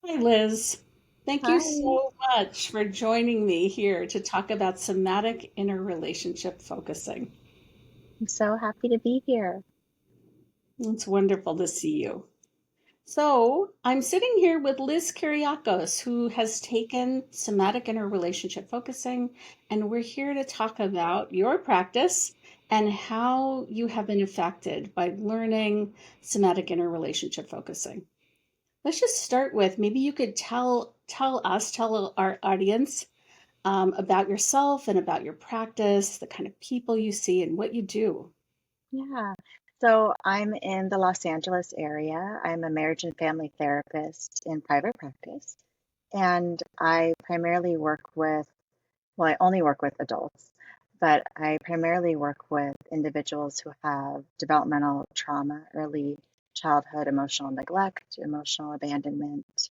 Hi, Liz. Thank you Hi, so much for joining me here to talk about somatic interrelationship focusing. I'm so happy to be here. It's wonderful to see you. So, I'm sitting here with Liz Kiriakos, who has taken somatic interrelationship focusing, and we're here to talk about your practice and how you have been affected by learning somatic interrelationship focusing. Let's just start with maybe you could tell our audience about yourself and about your practice, the kind of people you see, and what you do. Yeah. So I'm in the Los Angeles area. I'm a marriage and family therapist in private practice, and I primarily work with, well, I only work with adults, but I primarily work with individuals who have developmental trauma, early childhood emotional neglect, emotional abandonment,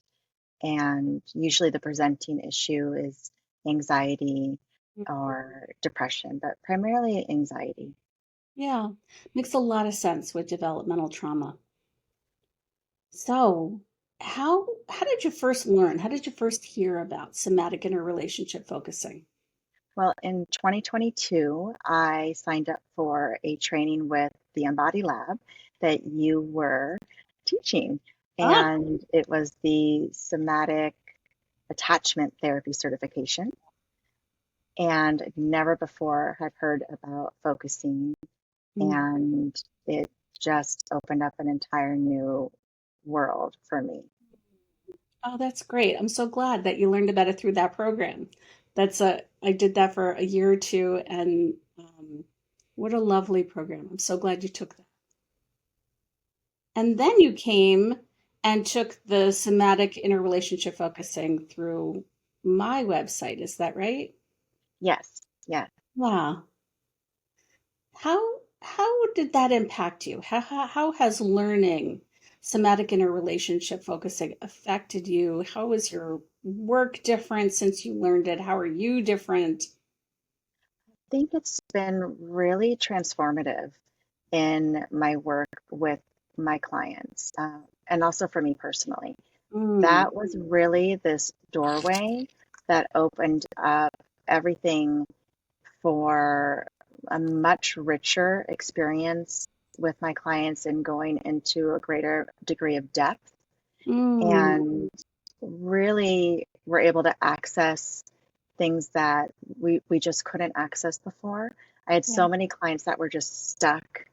and usually the presenting issue is anxiety or depression, but primarily anxiety. Yeah, makes a lot of sense with developmental trauma. So, how did you first learn? How did you first hear about somatic interrelationship focusing? Well, in 2022, I signed up for a training with the Embody Lab that you were teaching, Ah, and it was the somatic attachment therapy certification. And never before had heard about focusing, mm. and it just opened up an entire new world for me. Oh, that's great. I'm so glad that you learned about it through that program. I did that for a year or two, and what a lovely program. I'm so glad you took that. And then you came and took the somatic interrelationship focusing through my website. Is that right? Yes, yes. Wow. How did that impact you? How has learning somatic interrelationship focusing affected you? How is your work different since you learned it? How are you different? I think it's been really transformative in my work with my clients, and also for me personally. Mm, That was really this doorway that opened up everything for a much richer experience with my clients and going into a greater degree of depth. mm, And really were able to access things that we just couldn't access before. I had yeah. so many clients that were just stuck,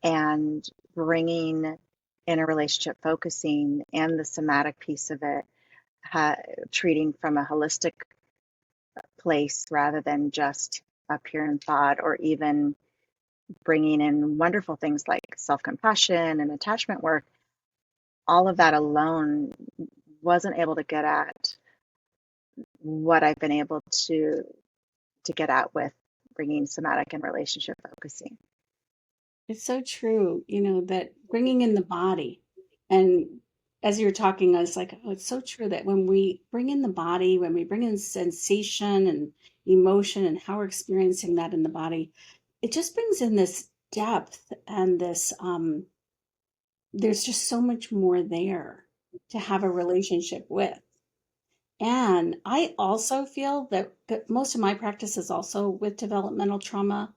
and bringing in a relationship focusing and the somatic piece of it, ha- treating from a holistic place rather than just up here in thought, or even bringing in wonderful things like self compassion and attachment work. All of that alone wasn't able to get at what I've been able to get at with bringing somatic and relationship focusing. It's so true, that bringing in the body. And as you were talking, I was like, oh, it's so true that when we bring in the body, when we bring in sensation and emotion and how we're experiencing that in the body, it just brings in this depth and there's just so much more there to have a relationship with. And I also feel that most of my practice is also with developmental trauma,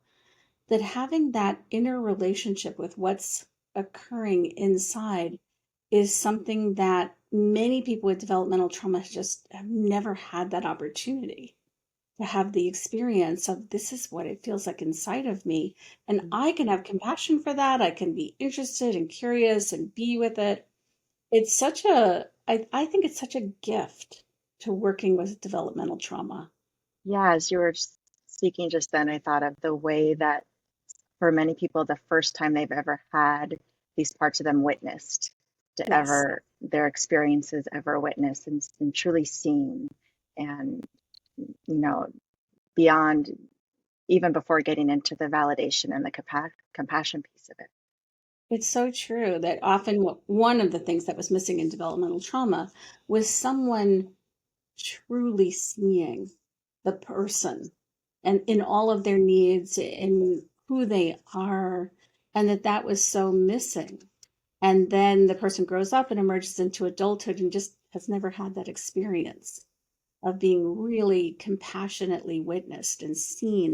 that having that inner relationship with what's occurring inside is something that many people with developmental trauma just have never had that opportunity to have the experience of this is what it feels like inside of me. And I can have compassion for that. I can be interested and curious and be with it. I think it's such a gift to working with developmental trauma. Yeah, as you were speaking just then, I thought of the way that for many people, the first time they've ever had these parts of them witnessed, to Yes. ever their experiences ever witnessed and truly seen, and know, beyond, even before getting into the validation and the compassion piece of it. It's so true that often one of the things that was missing in developmental trauma was someone truly seeing the person and in all of their needs and who they are, and that was so missing. And then the person grows up and emerges into adulthood and just has never had that experience of being really compassionately witnessed and seen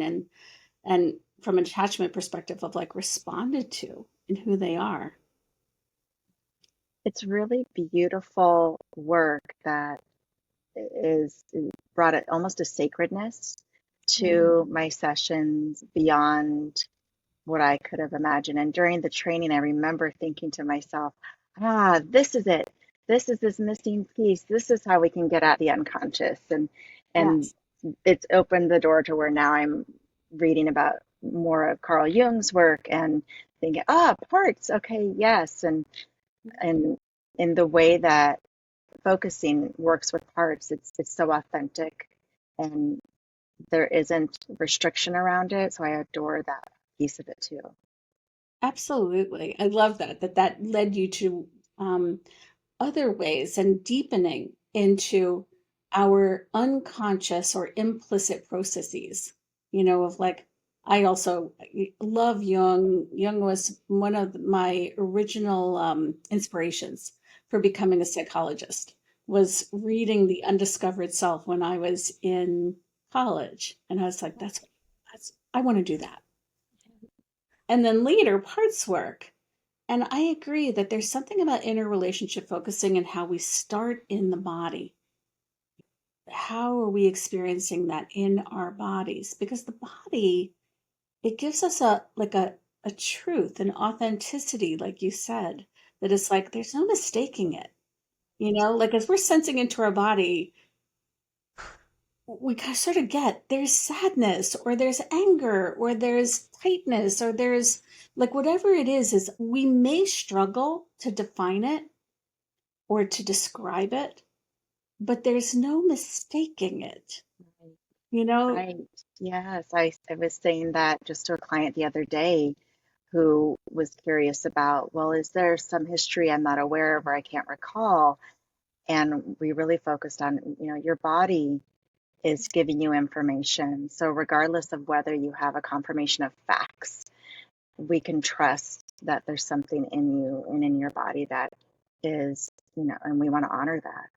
and from an attachment perspective of like responded to in who they are. It's really beautiful work that is brought it almost a sacredness Yeah. to my sessions beyond what I could have imagined. And during the training, I remember thinking to myself, this is it. This is this missing piece. This is how we can get at the unconscious. And Yes. it's opened the door to where now I'm reading about more of Carl Jung's work and thinking, parts, okay, yes. And in the way that focusing works with parts, it's so authentic and there isn't restriction around it. So I adore that piece of it too. Absolutely. I love that led you to other ways and deepening into our unconscious or implicit processes, of like, I also love Jung. Jung was one of my original inspirations for becoming a psychologist, was reading The Undiscovered Self when I was in college. And I was like, I want to do that. And then later, parts work. And I agree that there's something about interrelationship focusing and how we start in the body. How are we experiencing that in our bodies? Because the body, it gives us a truth, an authenticity, like you said, that is like there's no mistaking it. Like as we're sensing into our body, we sort of get there's sadness or there's anger or there's tightness or there's like whatever it is we may struggle to define it or to describe it, but there's no mistaking it. Right. You know, Right. Yes. I was saying that just to a client the other day who was curious about, well, is there some history I'm not aware of or I can't recall? And we really focused on, your body is giving you information. So regardless of whether you have a confirmation of facts, we can trust that there's something in you and in your body that is, and we want to honor that.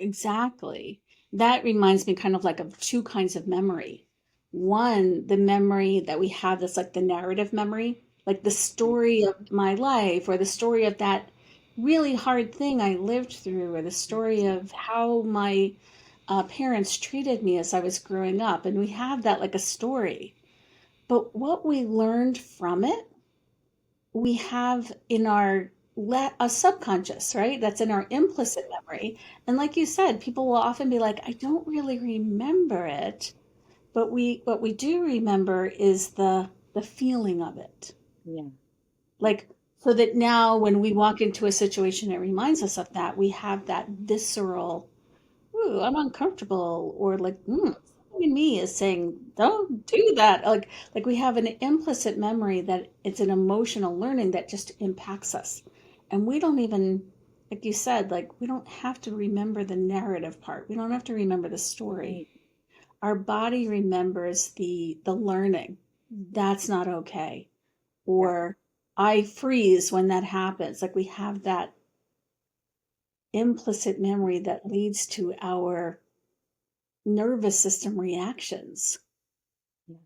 exactly. That reminds me kind of like of two kinds of memory. One, the memory that we have that's like the narrative memory, like the story of my life or the story of that really hard thing I lived through or the story of how my parents treated me as I was growing up. And we have that like a story. But what we learned from it, we have in our a subconscious, right? That's in our implicit memory. And like you said, people will often be like, I don't really remember it, but what we do remember is the feeling of it. Yeah. Like so that now when we walk into a situation that reminds us of that, we have that visceral, ooh, I'm uncomfortable, or like, something in me is saying, don't do that. Like we have an implicit memory that it's an emotional learning that just impacts us. And we don't even, like you said, like we don't have to remember the narrative part. We don't have to remember the story. Right. Our body remembers the learning. That's not okay. Yeah. Or I freeze when that happens. Like we have that implicit memory that leads to our nervous system reactions. Yeah.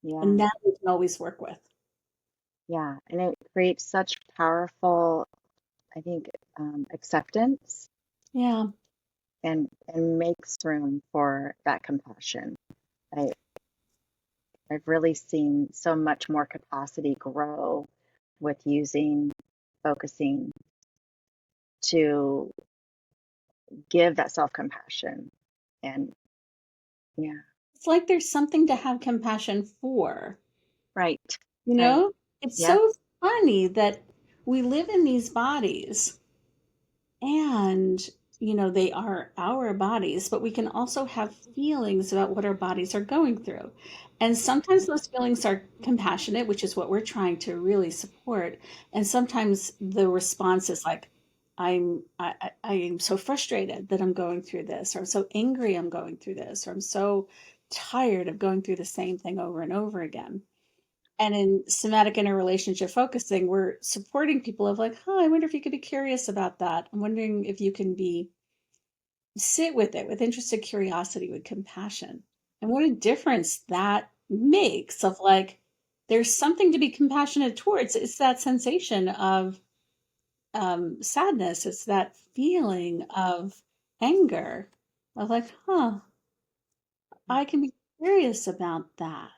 Yeah. And that we can always work with. Yeah. And it creates such powerful, I think, acceptance Yeah. and makes room for that compassion. I, I've really seen so much more capacity grow with using focusing to give that self-compassion. And yeah, It's like there's something to have compassion for, right, you right. know? It's Yep. so funny that we live in these bodies and, they are our bodies, but we can also have feelings about what our bodies are going through. And sometimes those feelings are compassionate, which is what we're trying to really support. And sometimes the response is like, I am so frustrated that I'm going through this, or I'm so angry I'm going through this, or I'm so tired of going through the same thing over and over again. And in somatic interrelationship focusing, we're supporting people of like, I wonder if you could be curious about that. I'm wondering if you can be sit with it with interested curiosity, with compassion. And what a difference that makes of like, there's something to be compassionate towards. It's that sensation of sadness. It's that feeling of anger of like, huh, I can be curious about that.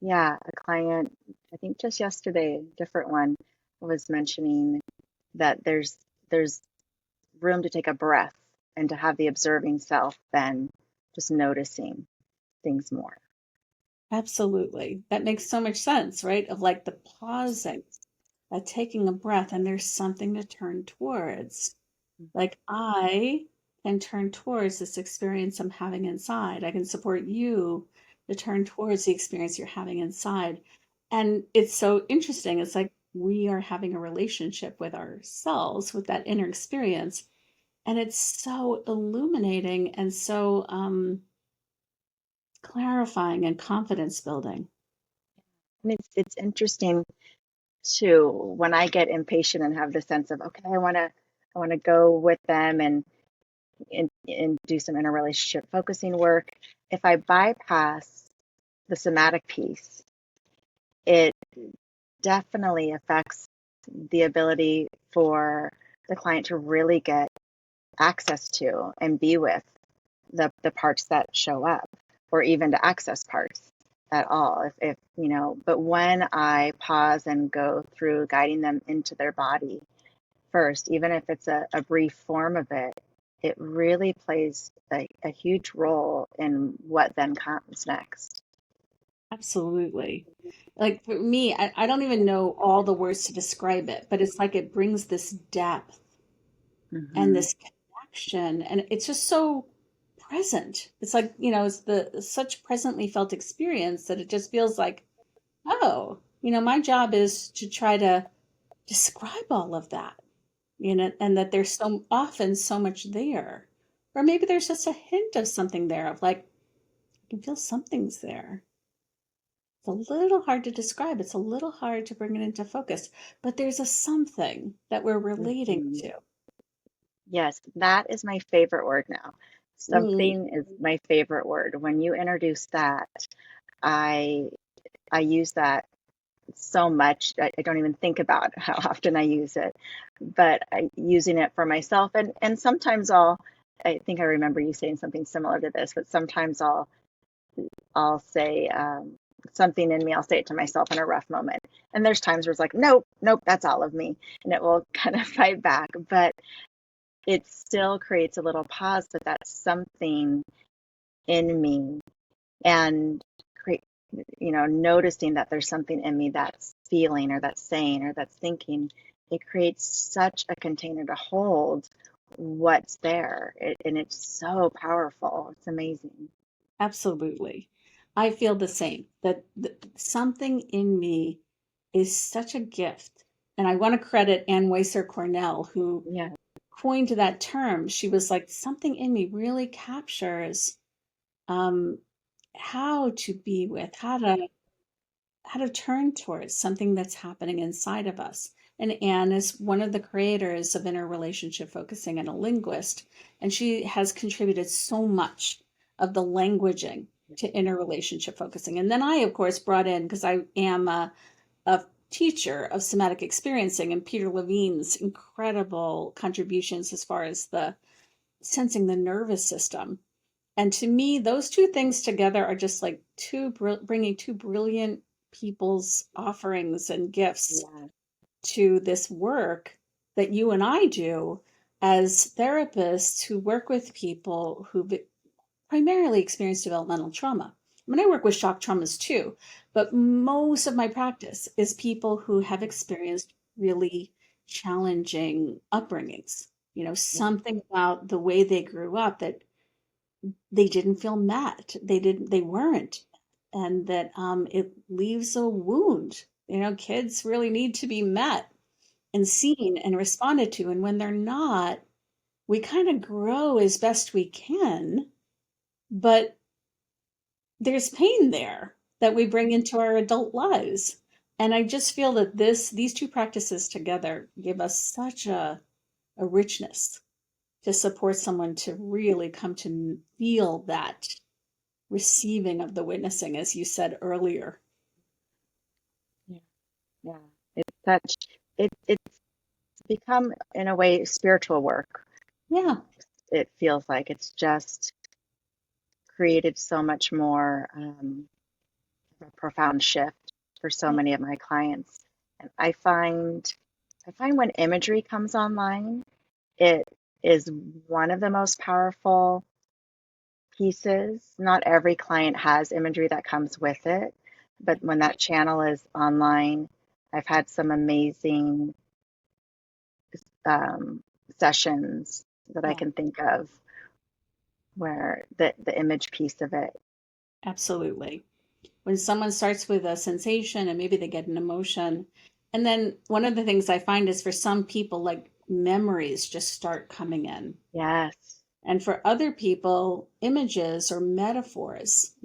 Yeah, a client, I think just yesterday, a different one was mentioning that there's room to take a breath and to have the observing self then just noticing things more. Absolutely. That makes so much sense, right? Of like the pausing, taking a breath, and there's something to turn towards. Like I can turn towards this experience I'm having inside. I can support you to turn towards the experience you're having inside. And it's so interesting. It's like we are having a relationship with ourselves, with that inner experience. And it's so illuminating and so clarifying and confidence building. And it's interesting too when I get impatient and have the sense of, okay, I want to go with them and do some interrelationship focusing work. If I bypass the somatic piece, it definitely affects the ability for the client to really get access to and be with the parts that show up, or even to access parts at all. If but when I pause and go through guiding them into their body first, even if it's a brief form of it, it really plays a huge role in what then comes next. Absolutely. Like for me, I don't even know all the words to describe it, but it's like it brings this depth and Hmm. this connection, and it's just so present. It's like, it's the such presently felt experience that it just feels like, oh, my job is to try to describe all of that, and that there's so often so much there. Or maybe there's just a hint of something there of like, I can feel something's there. It's a little hard to describe. It's a little hard to bring it into focus, but there's a something that we're relating Hmm. to. Yes, that is my favorite word now. Mm, Something is my favorite word. When you introduce that, I I use that so much. I don't even think about how often I use it, but using it for myself, and sometimes I think I remember you saying something similar to this, but sometimes I'll say something in me. I'll say it to myself in a rough moment, and there's times where it's like, nope, nope, that's all of me, and it will kind of fight back, but it still creates a little pause that that's something in me, and create, noticing that there's something in me that's feeling or that's saying or that's thinking. It creates such a container to hold what's there, and it's so powerful. It's amazing. absolutely. I feel the same, that something in me is such a gift. And I want to credit Ann Weiser Cornell, who Yeah. coined that term. She was like, something in me really captures um, how to be with, how to turn towards something that's happening inside of us. And Anne is one of the creators of interrelationship focusing and a linguist, and she has contributed so much of the languaging to interrelationship focusing. And then I, of course, brought in, because I am a teacher of somatic experiencing, and Peter Levine's incredible contributions as far as the sensing the nervous system. And to me, those two things together are just like bringing two brilliant people's offerings and gifts Yeah. to this work that you and I do as therapists who work with people who primarily experience developmental trauma. I mean, I work with shock traumas too, but most of my practice is people who have experienced really challenging upbringings. Yeah. Something about the way they grew up that they didn't feel met. They weren't. And that it leaves a wound. Kids really need to be met and seen and responded to. And when they're not, we kind of grow as best we can, but there's pain there that we bring into our adult lives. And I just feel that these two practices together give us such a richness. to support someone to really come to feel that receiving of the witnessing, as you said earlier. Yeah. Yeah. It's such, it's become, in a way, spiritual work. Yeah, It feels like it's just created so much more of a profound shift for so yeah, many of my clients. And I find when imagery comes online, it is one of the most powerful pieces. Not every client has imagery that comes with it, but when that channel is online, I've had some amazing um, sessions that I yeah, can think of where the image piece of it. absolutely. When someone starts with a sensation and maybe they get an emotion, and then one of the things I find is for some people, like memories just start coming in. Yes, And for other people, images or metaphors,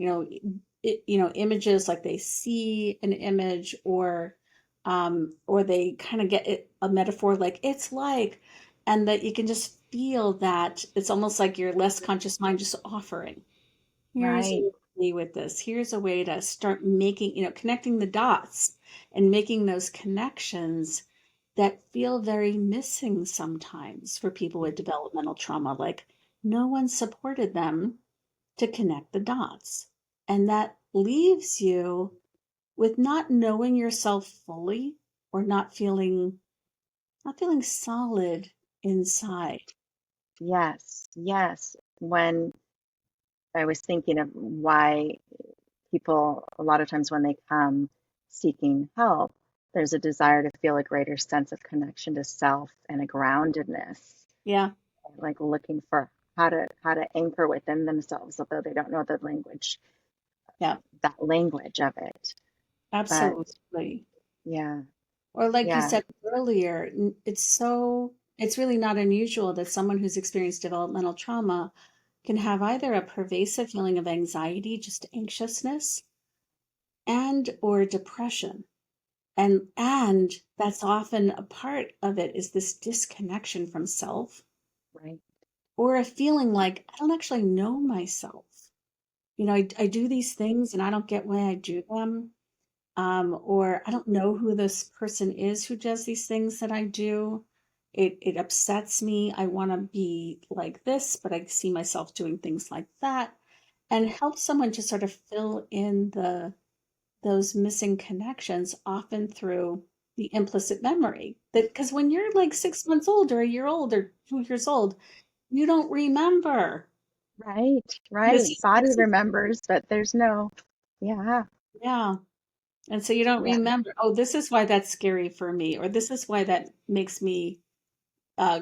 images like they see an image, or they kind of get a metaphor like it's like, and that you can just feel that it's almost like your less conscious mind just offering. Here's a right, way with this. Here's a way to start making, connecting the dots and making those connections that feel very missing sometimes for people with developmental trauma. Like no one supported them to connect the dots. And that leaves you with not knowing yourself fully or not feeling solid inside. yes, yes. When I was thinking of why people, a lot of times when they come seeking help, there's a desire to feel a greater sense of connection to self and a groundedness, Yeah, like looking for how to anchor within themselves, although they don't know the language, yeah, that language of it. But absolutely. yeah, Or like you yeah, said earlier, it's really not unusual that someone who's experienced developmental trauma can have either a pervasive feeling of anxiety, just anxiousness, and or depression. And that's often a part of it is this disconnection from self right, or a feeling like I don't actually know myself. I do these things and I don't get why I do them. Or I don't know who this person is who does these things that I do. It upsets me. I want to be like this, but I see myself doing things like that. And help someone to sort of fill in those missing connections, often through the implicit memory. That because when you're like 6 months old or a year old or 2 years old, you don't remember. right, This right. is Body this is remembers, but there's no, yeah, yeah. And so you don't yeah, remember, oh, this is why that's scary for me, or this is why that makes me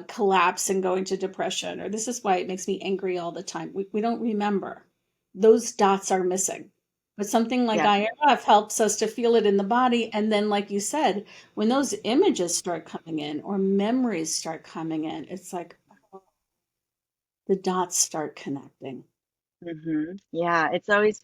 collapse and go into depression, or this is why it makes me angry all the time. We don't remember. Those dots are missing. But something like yeah, IRF helps us to feel it in the body. And then, like you said, when those images start coming in or memories start coming in, it's like the dots start connecting. yeah. It's always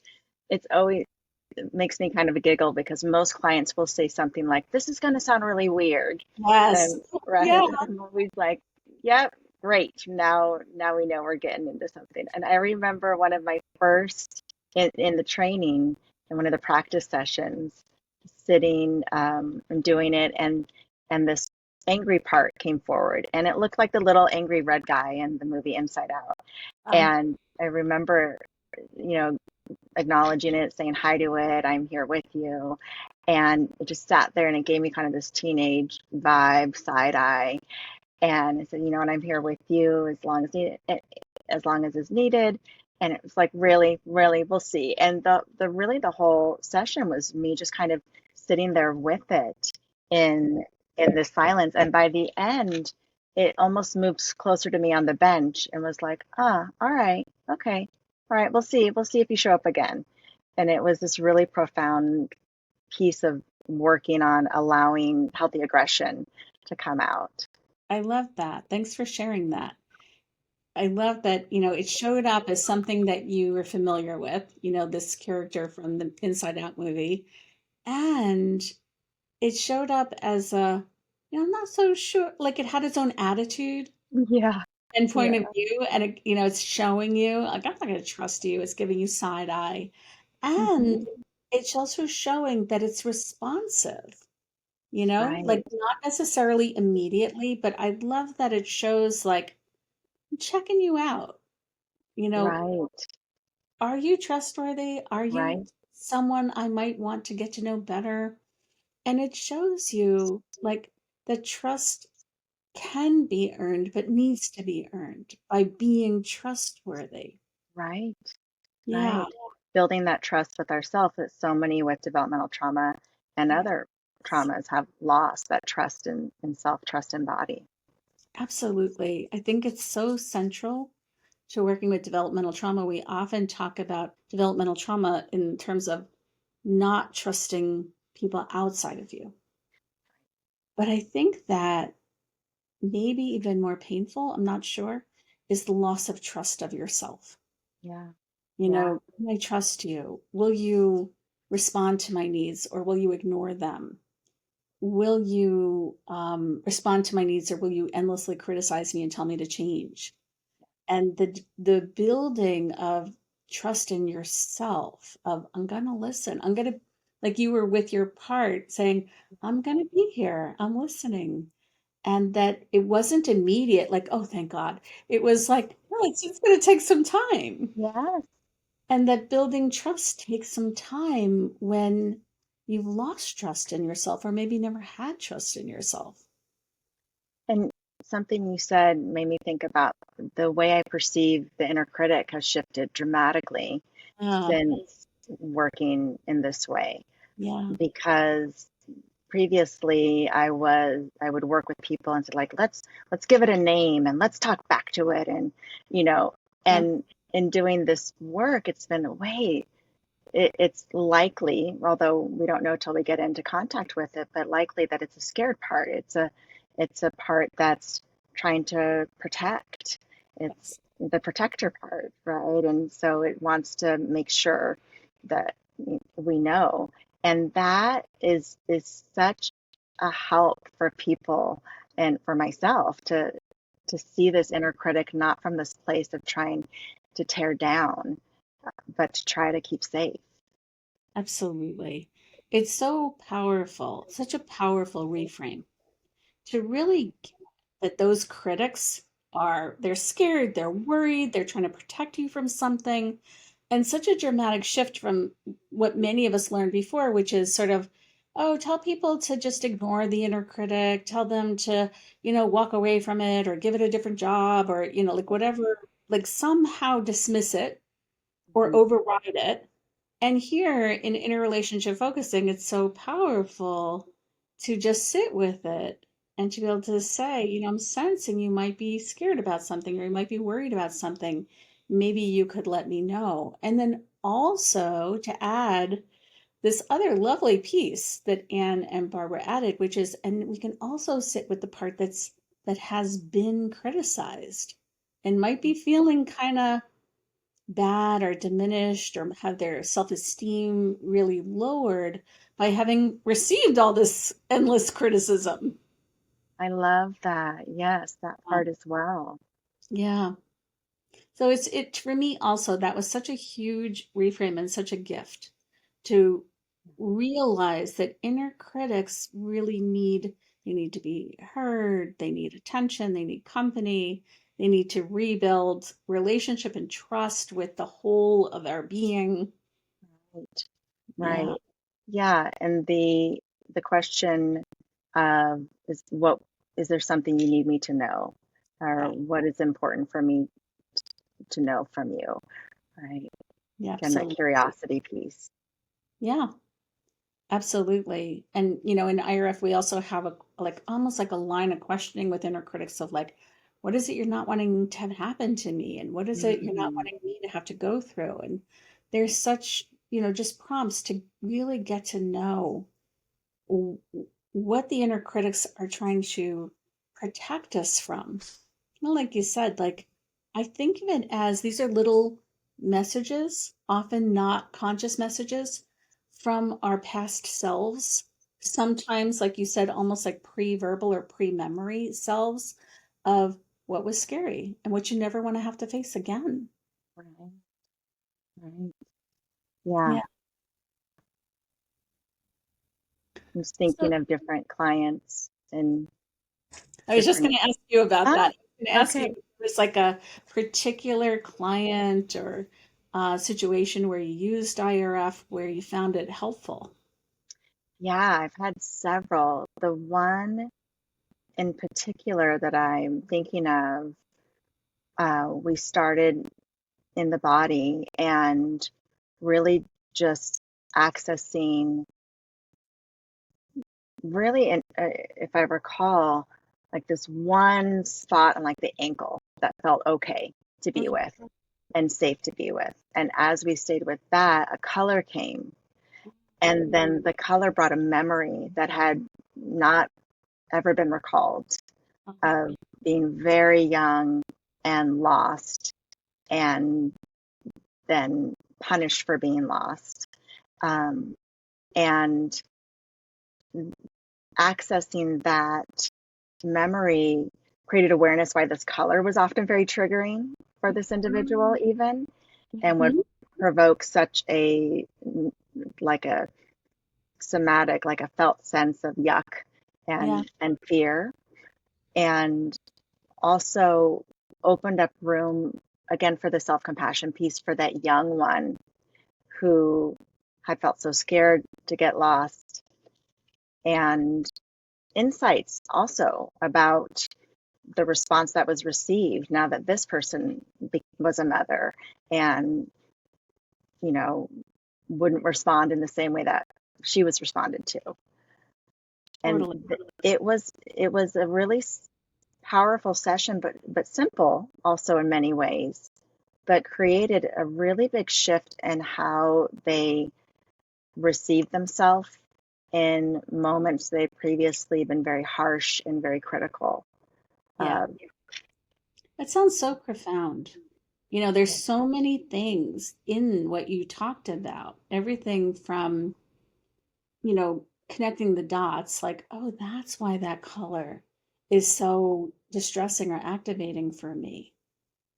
it makes me kind of a giggle because most clients will say something like, "This is going to sound really weird," Yes. and right, Yeah. and I'm always like, "Yep, great. Now we know we're getting into something." And I remember one of my first in the training in one of the practice sessions, sitting and doing it, and this angry part came forward, and it looked like the little angry red guy in the movie Inside Out. Uh, And I remember, you know, acknowledging it, saying hi to it, I'm here with you. And it just sat there and it gave me kind of this teenage vibe, side eye. And I said, and I'm here with you as long as is needed. And it was like, really, really, we'll see. And the whole session was me just kind of sitting there with it in in the silence. And by the end, it almost moves closer to me on the bench and was like, all right, okay, all right, we'll see. We'll see if you show up again. And it was this really profound piece of working on allowing healthy aggression to come out. I love that. Thanks for sharing that. I love that, it showed up as something that you were familiar with, this character from the Inside Out movie. And it showed up as I'm not so sure, like it had its own attitude. Yeah. pinpoint of Yeah. view, and it's showing you, like, I'm not gonna trust you. It's giving you side eye. And Hmm. it's also showing that it's responsive, like Right. not necessarily immediately, but I love that it shows like I'm checking you out. You know, Right. are you trustworthy? Are you Right. someone I might want to get to know better? And it shows you like the trust can be earned, but needs to be earned by being trustworthy. Right. Yeah, Right. Building that trust with ourselves that so many with developmental trauma and yes, other traumas have lost that trust in self, trust in body. absolutely. I think it's so central to working with developmental trauma. We often talk about developmental trauma in terms of not trusting people outside of you. But I think that maybe even more painful, I'm not sure, is the loss of trust of yourself. Yeah. Yeah. Can I trust you? Will you respond to my needs or will you ignore them? Will you respond to my needs or will you endlessly criticize me and tell me to change? And the building of trust in yourself, of I'm gonna listen, I'm gonna, like you were with your part saying, I'm gonna be here, I'm listening. And that it wasn't immediate, like, oh, thank God. It was like, no, it's gonna take some time. Yes. And that building trust takes some time when you've lost trust in yourself or maybe never had trust in yourself. And something you said made me think about the way I perceive the inner critic has shifted dramatically Ah, since working in this way. yeah. Because previously I would work with people and say like let's give it a name and let's talk back to it and you know Yep. and in doing this work it's been wait it's likely, although we don't know till we get into contact with it, but likely that it's a scared part. It's a part that's trying to protect. It's Yes. the protector part, right? And so it wants to make sure that we know. And that is such a help for people and for myself to see this inner critic not from this place of trying to tear down, but to try to keep safe. Absolutely. It's so powerful, such a powerful reframe to really get that those critics they're scared, they're worried, they're trying to protect you from something. And such a dramatic shift from what many of us learned before, which is sort of, oh, tell people to just ignore the inner critic, tell them to, walk away from it or give it a different job or, like whatever, like somehow dismiss it or Mhm. override it. And here in interrelationship focusing, it's so powerful to just sit with it and to be able to say, I'm sensing you might be scared about something or you might be worried about something. Maybe you could let me know. And then also to add this other lovely piece that Anne and Barbara added, which is, and we can also sit with the part that has been criticized and might be feeling kind of bad or diminished or have their self-esteem really lowered by having received all this endless criticism. I love that. Yes, that Yeah. part as well. Yeah. So it for me also that was such a huge reframe and such a gift to realize that inner critics really they need to be heard, they need attention, they need company, they need to rebuild relationship and trust with the whole of our being. Right. Yeah. Right. Yeah, and the question is what is there something you need me to know? Or Yeah. what is important for me to know from you? Right. Yeah, Again, that absolutely. curiosity piece. Yeah, absolutely. And in IRF, we also have a like almost like a line of questioning with inner critics of like, what is it you're not wanting to have happen to me? And what is it you're not Mm, wanting me to have to go through? And there's such, just prompts to really get to know w- what the inner critics are trying to protect us from. Like you said, like I think of it as these are little messages, often not conscious messages from our past selves. Sometimes, like you said, almost like pre verbal or pre memory selves of what was scary and what you never want to have to face again. Right. Right. Yeah. Yeah. I was So thinking of different clients and I was just different. going to ask you about Ah, that. I was going to ask you okay. if there was like a particular client or situation where you used IRF where you found it helpful. Yeah, I've had several. The one in particular that I'm thinking of, we started in the body and really just accessing, really, and if I recall, like this one spot on like the ankle that felt okay to be Mhm. with and safe to be with. And as we stayed with that, a color came. And then the color brought a memory that had not ever been recalled of being very young and lost and then punished for being lost. Um, and accessing that memory created awareness why this color was often very triggering for this individual, even, and would Mhm. provoke such a, like a somatic, like a felt sense of yuck Yeah. and fear, and also opened up room again for the self-compassion piece for that young one who had felt so scared to get lost, and insights also about the response that was received now that this person was a mother and, you know, wouldn't respond in the same way that she was responded to. And Totally. it was a really powerful session, but simple also in many ways, but created a really big shift in how they received themselves in moments they'd previously been very harsh and very critical. Yeah. Um, That sounds so profound. There's so many things in what you talked about. Everything from, connecting the dots, like, oh, that's why that color is so distressing or activating for me.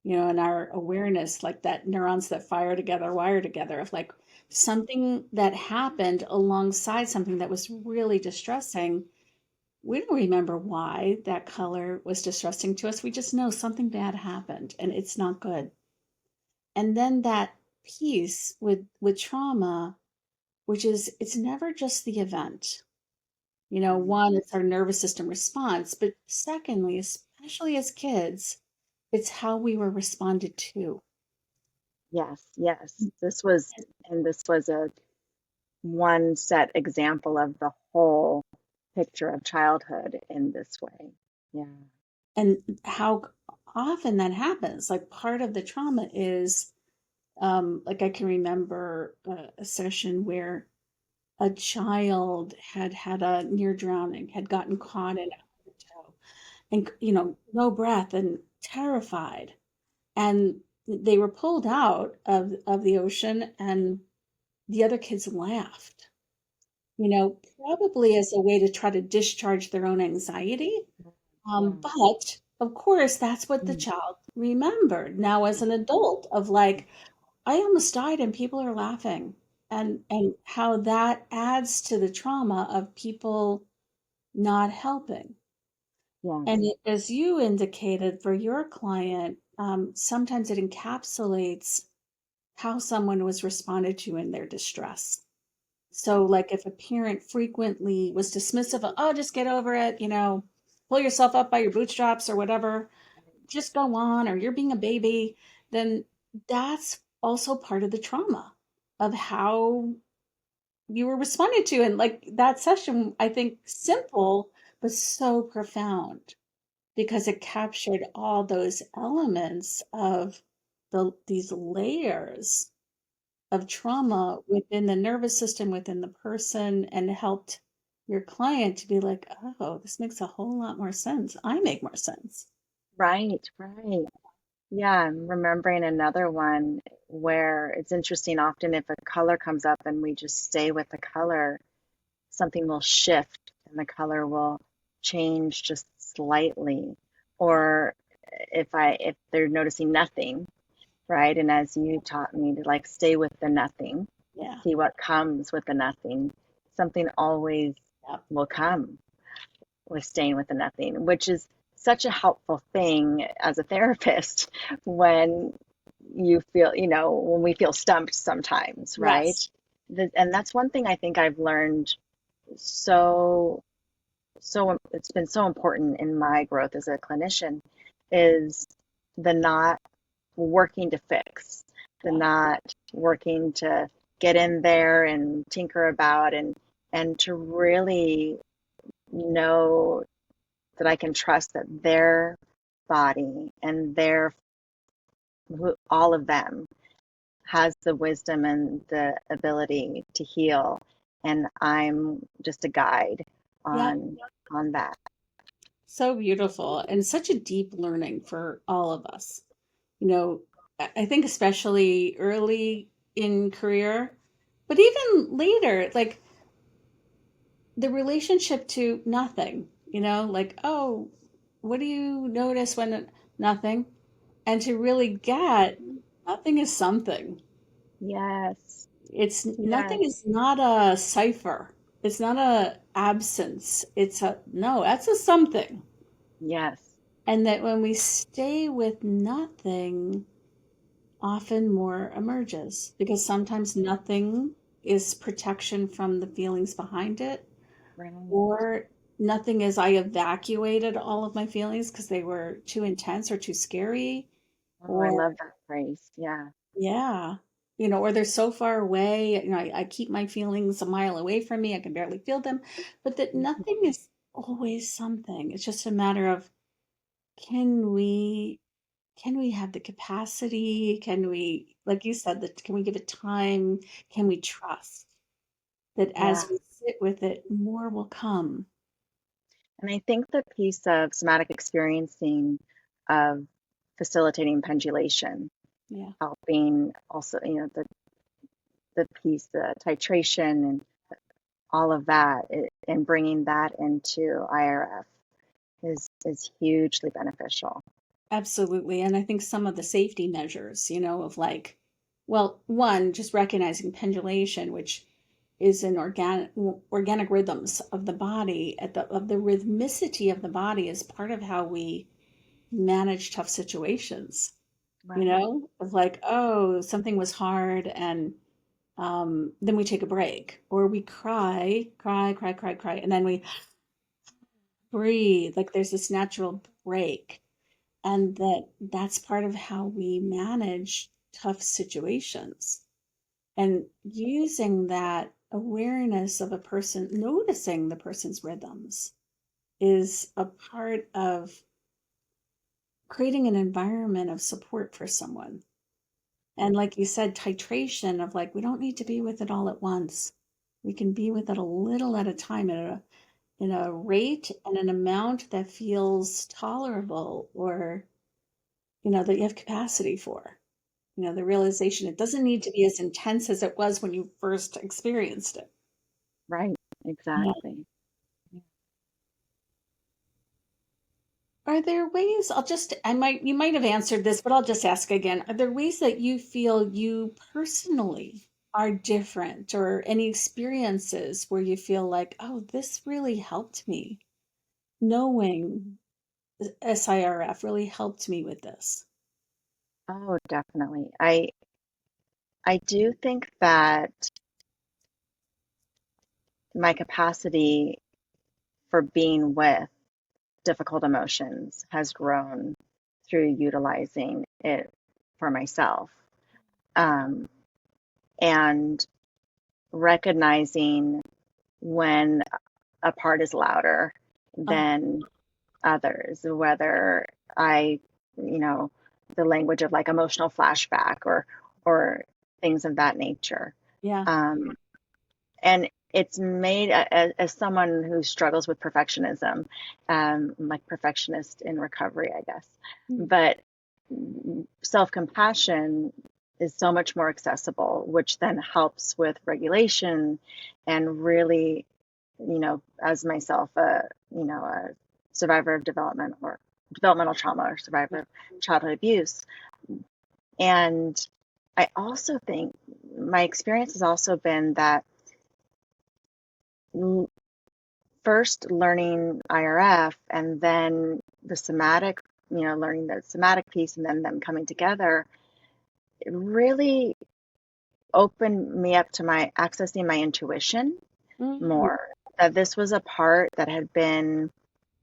And our awareness, like that neurons that fire together, wire together, of like something that happened alongside something that was really distressing. We don't remember why that color was distressing to us. We just know something bad happened and it's not good. And then that piece with trauma, which is it's never just the event. One, it's our nervous system response, but secondly, especially as kids, it's how we were responded to. yes, yes, this was a one set example of the whole picture of childhood in this way. Yeah. And how often that happens. Like part of the trauma is, like I can remember a session where a child had had a near drowning, had gotten caught in a undertow, and no breath and terrified. And they were pulled out of the ocean, and the other kids laughed. Probably as a way to try to discharge their own anxiety. Yeah. But of course, that's what the Mm. child remembered now as an adult of like, I almost died and people are laughing. And how that adds to the trauma of people not helping. And Yes. as you indicated for your client, sometimes it encapsulates how someone was responded to in their distress. So, like if a parent frequently was dismissive of, oh, just get over it, pull yourself up by your bootstraps or whatever, just go on, or you're being a baby, then that's also part of the trauma of how you were responded to. And like that session, I think simple, but so profound because it captured all those elements of these layers of trauma within the nervous system, within the person, and helped your client to be like, oh, this makes a whole lot more sense. I make more sense. Right, right. Yeah, I'm remembering another one where it's interesting. Often, if a color comes up and we just stay with the color, something will shift and the color will change just slightly. Or if they're noticing nothing, right? And as you taught me to like stay with the nothing, Yeah. see what comes with the nothing, something always Yep. will come with staying with the nothing, which is such a helpful thing as a therapist when you feel, when we feel stumped sometimes, right? Yes. And that's one thing I think I've learned so, so it's been so important in my growth as a clinician is the not working to fix, the Yeah. not working to get in there and tinker about and to really know that I can trust that their body and all of them has the wisdom and the ability to heal, and I'm just a guide Yep. on that. So beautiful and such a deep learning for all of us. You know, I think especially early in career, but even later, like the relationship to nothing, like, oh, what do you notice when nothing? And to really get nothing is something. Yes, It's yes, nothing is not a cipher. It's not a absence. It's a no, that's a something. yes, And that when we stay with nothing, often more emerges because sometimes nothing is protection from the feelings behind it, right. or nothing is I evacuated all of my feelings because they were too intense or too scary, Oh, I or love that phrase. Yeah. yeah, or they're so far away. I keep my feelings a mile away from me. I can barely feel them, but that nothing is always something. It's just a matter of can we can we have the capacity? Can we, like you said, that can we give it time? Can we trust that Yeah. as we sit with it, more will come? And I think the piece of somatic experiencing of facilitating pendulation, Yeah, helping also, the piece, the titration and all of that, and bringing that into IRF is hugely beneficial. absolutely. And I think some of the safety measures, of like, well, one, just recognizing pendulation, which is an organic rhythms of the body of the rhythmicity of the body is part of how we manage tough situations, Right. of like, oh, something was hard and then we take a break or we cry, cry, cry, cry, cry, and then we breathe. Like there's this natural break, and that's part of how we manage tough situations. And using that awareness of a person, noticing the person's rhythms, is a part of creating an environment of support for someone. And like you said, titration of like, we don't need to be with it all at once. We can be with it a little at a time in a rate and an amount that feels tolerable or, that you have capacity for. The realization it doesn't need to be as intense as it was when you first experienced it. Right. Yeah. Exactly. Are there ways, you might have answered this, but I'll just ask again. Are there ways that you feel you personally are different or any experiences where you feel like, oh, this really helped me? Knowing SIRF really helped me with this. Oh, definitely. I do think that my capacity for being with difficult emotions has grown through utilizing it for myself. Um, and recognizing when a part is louder Oh, than others, whether I, you know, the language of like emotional flashback or things of that nature. yeah. Um, and it's made as someone who struggles with perfectionism, like perfectionist in recovery, I guess. Mm. But self-compassion is so much more accessible, which then helps with regulation and really, as myself, a survivor of development or developmental trauma or survivor of childhood abuse. And I also think my experience has also been that first learning IRF and then the somatic, learning the somatic piece and then them coming together, it really opened me up to my accessing my intuition Mm, more. That this was a part that had been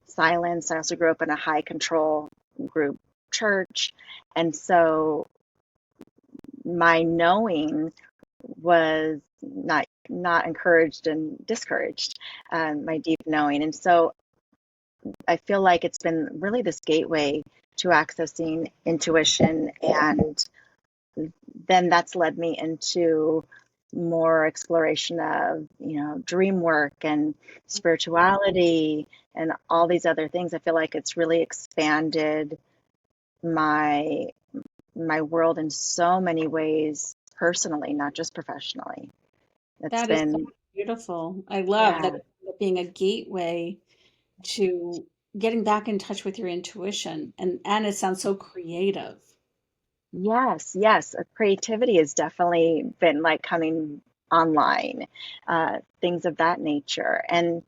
silenced. I also grew up in a high control group church. And so my knowing was not encouraged and discouraged, my deep knowing. And so I feel like it's been really this gateway to accessing intuition, and then that's led me into more exploration of dream work and spirituality and all these other things. I feel like it's really expanded my world in so many ways, personally, not just professionally. It's that is so been, beautiful. I love that yeah. it's being a gateway to getting back in touch with your intuition. And it sounds so creative. Yes, yes. Creativity has definitely been like coming online, things of that nature, and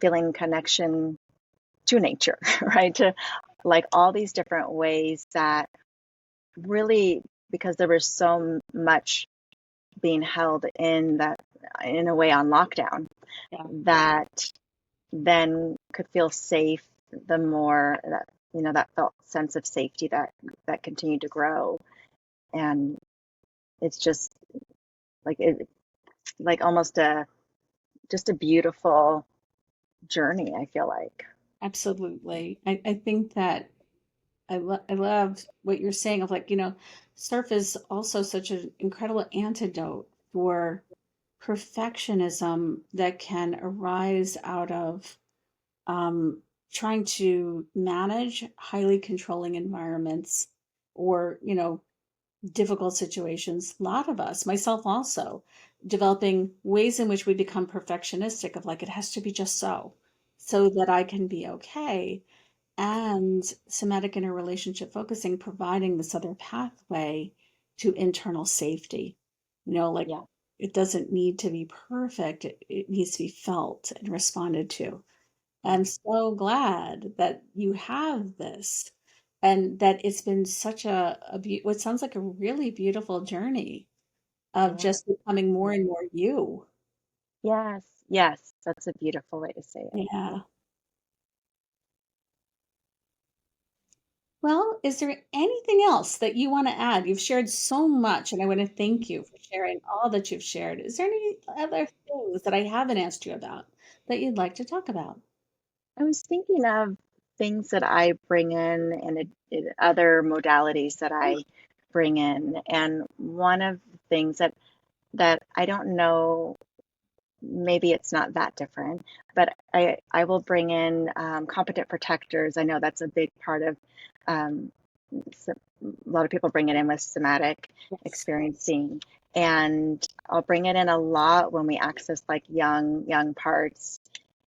feeling connection to nature, right? To like all these different ways that really, because there was so much being held in that, in a way, on lockdown, Yeah, that then could feel safe the more that, that felt sense of safety that continued to grow. And it's just like like almost just a beautiful journey, I feel like. absolutely. I think that I love what you're saying of like, surf is also such an incredible antidote for perfectionism that can arise out of trying to manage highly controlling environments or, difficult situations. A lot of us, myself also, developing ways in which we become perfectionistic of like, it has to be just so that I can be okay. And somatic interrelationship focusing, providing this other pathway to internal safety. Like Yeah, it doesn't need to be perfect, it needs to be felt and responded to. yeah, I'm so glad that you have this and that it's been such what sounds like a really beautiful journey of yeah. just becoming more and more you. Yes, yes. That's a beautiful way to say it. Yeah. Well, is there anything else that you want to add? You've shared so much, and I want to thank you for sharing all that you've shared. Is there any other things that I haven't asked you about that you'd like to talk about? I was thinking of things that I bring in and other modalities that I bring in. And one of the things that I don't know, maybe it's not that different, but I will bring in competent protectors. I know that's a big part of, um, a lot of people bring it in with somatic Yes. experiencing. And I'll bring it in a lot when we access like young parts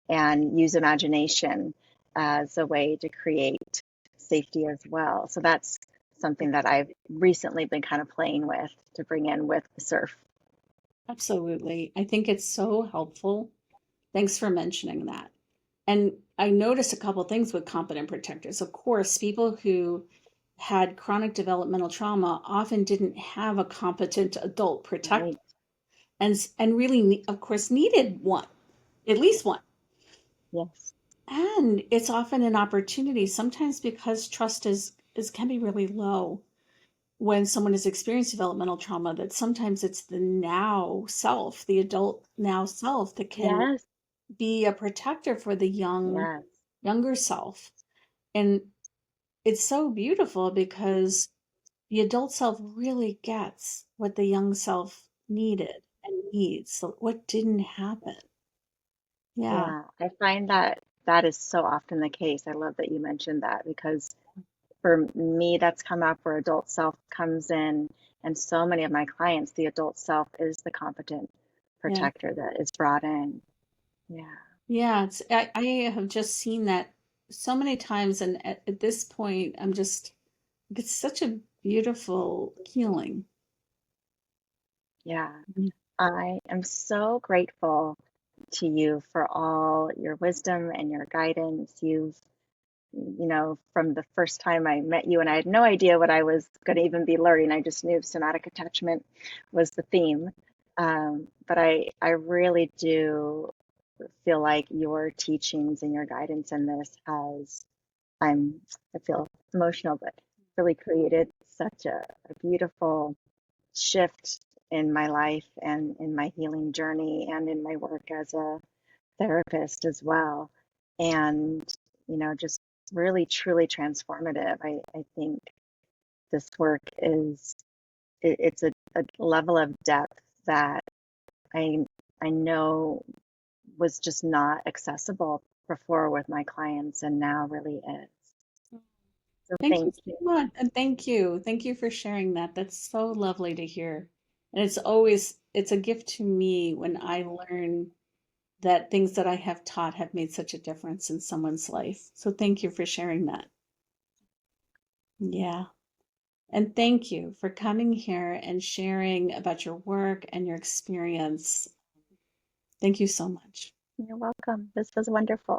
and use imagination as a way to create safety as well. So that's something that I've recently been kind of playing with to bring in with the surf. Absolutely. I think it's so helpful. Thanks for mentioning that. And I noticed a couple things with competent protectors. Of course, people who had chronic developmental trauma often didn't have a competent adult protector Right. and really, of course, needed one, at least one. Yes. And it's often an opportunity, sometimes because trust is can be really low when someone has experienced developmental trauma, that sometimes it's the now self, the adult now self that can Yes. be a protector for the Yes. younger self. And it's so beautiful because the adult self really gets what the young self needed and needs. So what didn't happen? Yeah. Yeah. I find that that is so often the case. I love that you mentioned that because for me, that's come up where adult self comes in, and so many of my clients, the adult self is the competent Yeah. protector that is brought in. Yeah. Yeah. I have just seen that so many times, and at this point, it's such a beautiful healing. Yeah. I am so grateful to you for all your wisdom and your guidance. From the first time I met you, and I had no idea what I was going to even be learning. I just knew somatic attachment was the theme. But I really do feel like your teachings and your guidance in this I feel emotional, but really created such a beautiful shift in my life and in my healing journey and in my work as a therapist as well. And, just really, truly transformative. I think this work it's a level of depth that I, I know was just not accessible before with my clients and now really is. So Thank you thank so you. much. And thank you. Thank you for sharing that. That's so lovely to hear. And it's a gift to me when I learn that things that I have taught have made such a difference in someone's life. So thank you for sharing that. Yeah. And thank you for coming here and sharing about your work and your experience. Thank you so much. You're welcome. This was wonderful.